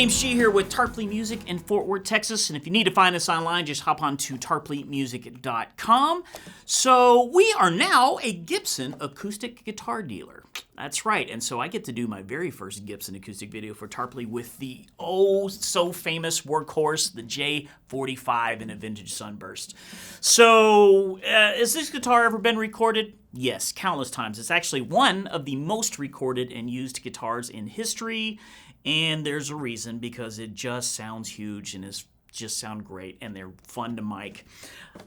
name's G here with Tarpley Music in Fort Worth, Texas, and if you need to find us online, just hop on to tarpleymusic.com. So we are now a Gibson acoustic guitar dealer. That's right, and so I get to do my very first Gibson acoustic video for Tarpley with the oh-so-famous workhorse, the J-45 in a Vintage Sunburst. So, has this guitar ever been recorded? Yes, countless times. It's actually one of the most recorded and used guitars in history, and there's a reason, because it just sounds huge and just sound great, and they're fun to mic.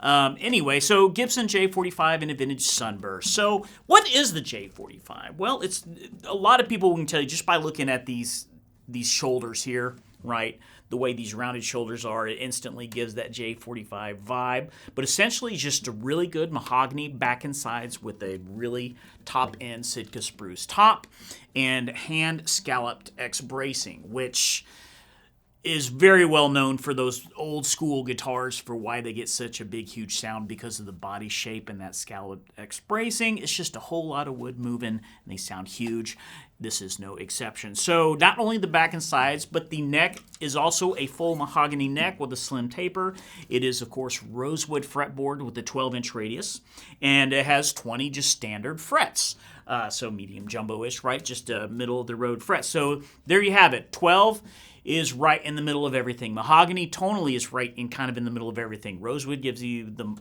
Anyway, so Gibson J-45 in a Vintage Sunburst. So what is the J-45? Well, it's a lot of people can tell you just by looking at these shoulders here, right? The way these rounded shoulders are, it instantly gives that J-45 vibe. But essentially just a really good mahogany back and sides with a really top-end Sitka spruce top and hand scalloped X bracing, which is very well known for those old school guitars for why they get such a big, huge sound because of the body shape and that scalloped X bracing. It's just a whole lot of wood moving, and they sound huge. This is no exception. So not only the back and sides, but the neck is also a full mahogany neck with a slim taper. It is, of course, rosewood fretboard with a 12-inch radius, and it has 20 just standard frets. So medium jumbo-ish, right? Just middle of the road frets. So there you have it. 12 is right in the middle of everything. Mahogany tonally is right in kind of in the middle of everything. Rosewood gives you the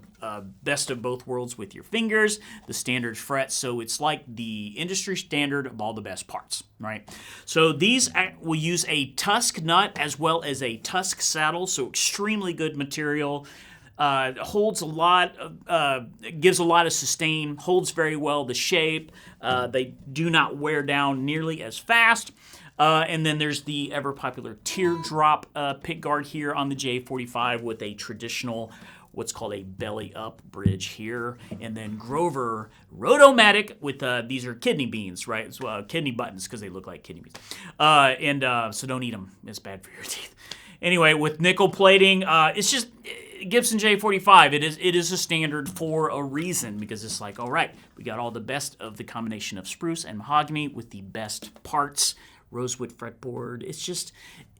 best of both worlds with your fingers, the standard frets, so it's like the industry standard of all the best parts, right? So these will use a tusk nut as well as a tusk saddle, so extremely good material. Holds a lot, gives a lot of sustain, holds very well the shape. They do not wear down nearly as fast. And then there's the ever-popular teardrop pick guard here on the J-45 with a traditional, what's called a belly-up bridge here. And then Grover Rotomatic with, these are kidney beans, right? So, kidney buttons, because they look like kidney beans. So don't eat them. It's bad for your teeth. Anyway, with nickel plating, it's just Gibson J-45. It is a standard for a reason, because it's like, all right, we got all the best of the combination of spruce and mahogany with the best parts. Rosewood fretboard.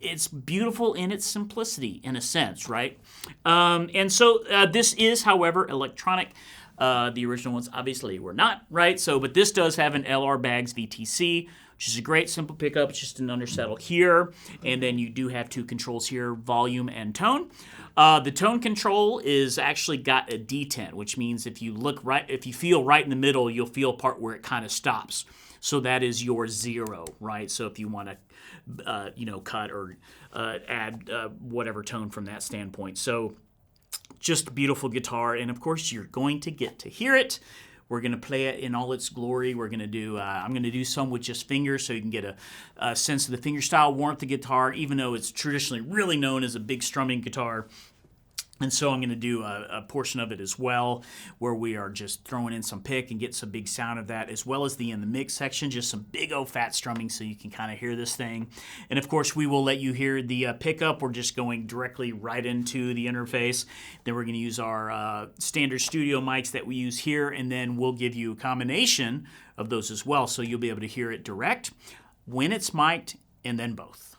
It's beautiful in its simplicity, in a sense, right? And so this is, however, electronic. The original ones obviously were not, right? So, but this does have an LR Baggs VTC, which is a great simple pickup. It's just an undersaddle here, and then you do have two controls here, volume and tone. The tone control is actually got a detent, which means if you feel right in the middle, you'll feel a part where it kind of stops. So that is your 0, right? So if you want to, cut or add whatever tone from that standpoint. So just a beautiful guitar, and of course you're going to get to hear it. We're going to play it in all its glory. We're going to do, I'm going to do some with just fingers so you can get a sense of the fingerstyle warmth of the guitar, even though it's traditionally really known as a big strumming guitar. And so I'm going to do a portion of it as well, where we are just throwing in some pick and get some big sound of that, as well as in the mix section, just some big old fat strumming so you can kind of hear this thing. And of course, we will let you hear the pickup. We're just going directly right into the interface. Then we're going to use our standard studio mics that we use here, and then we'll give you a combination of those as well, so you'll be able to hear it direct, when it's mic'd, and then both.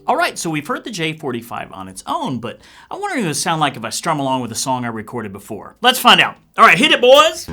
All right, so we've heard the J-45 on its own, but I wonder what it would sound like if I strum along with a song I recorded before. Let's find out. All right, hit it, boys.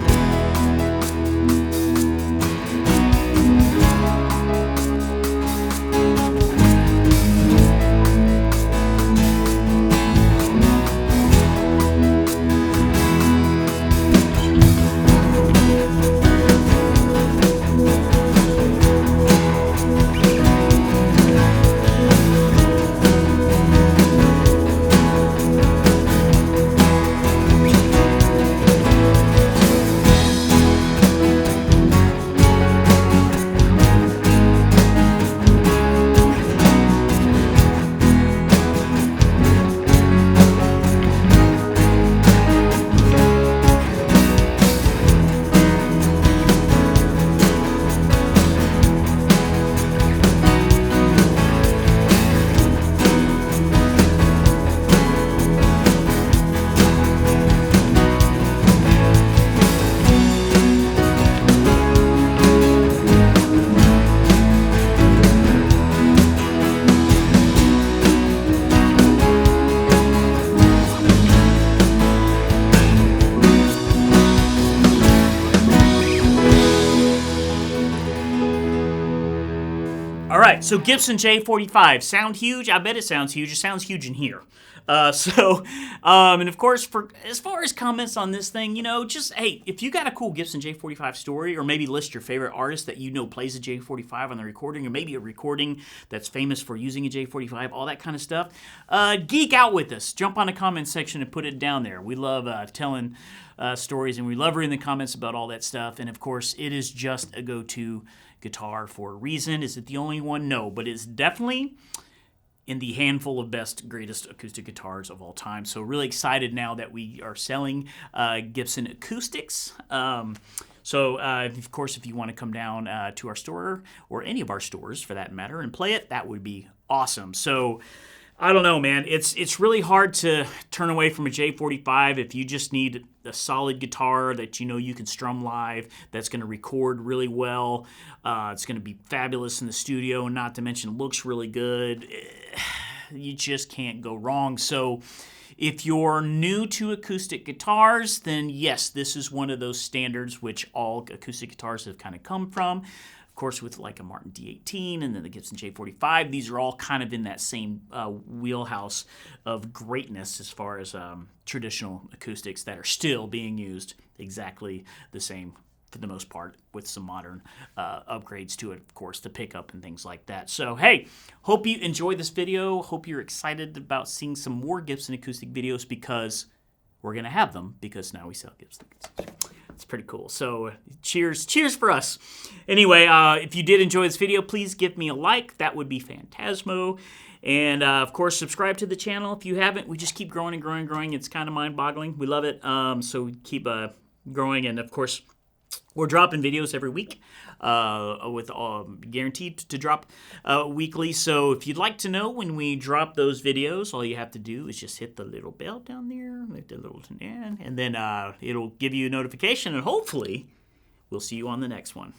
All right, so Gibson J-45, sound huge? I bet it sounds huge. It sounds huge in here. And of course, as far as comments on this thing, you know, just, hey, if you got a cool Gibson J-45 story, or maybe list your favorite artist that you know plays a J-45 on the recording, or maybe a recording that's famous for using a J-45, all that kind of stuff, geek out with us. Jump on the comment section and put it down there. We love telling stories, and we love reading the comments about all that stuff. And of course, it is just a go-to guitar for a reason. Is it the only one? No, but it's definitely in the handful of best, greatest acoustic guitars of all time. So really excited now that we are selling Gibson acoustics. Of course, if you want to come down to our store, or any of our stores for that matter, and play it, that would be awesome. So I don't know, man. It's really hard to turn away from a J-45 if you just need a solid guitar that you know you can strum live, that's going to record really well. It's going to be fabulous in the studio, and not to mention looks really good. You just can't go wrong. So if you're new to acoustic guitars, then yes, this is one of those standards which all acoustic guitars have kind of come from. Of course, with like a Martin D18 and then the Gibson J-45, these are all kind of in that same wheelhouse of greatness as far as traditional acoustics that are still being used exactly the same for the most part, with some modern upgrades to it, of course, the pickup and things like that. So, hey, hope you enjoyed this video. Hope you're excited about seeing some more Gibson acoustic videos, because we're going to have them, because now we sell Gibson acoustics. It's pretty cool. So cheers for us. Anyway, if you did enjoy this video, please give me a like. That would be phantasmo. And of course, subscribe to the channel if you haven't. We just keep growing and growing and growing. It's kind of mind-boggling. We love it. So keep growing. And of course, we're dropping videos every week, with guaranteed to drop weekly. So if you'd like to know when we drop those videos, all you have to do is just hit the little bell down there, and then it'll give you a notification, and hopefully we'll see you on the next one.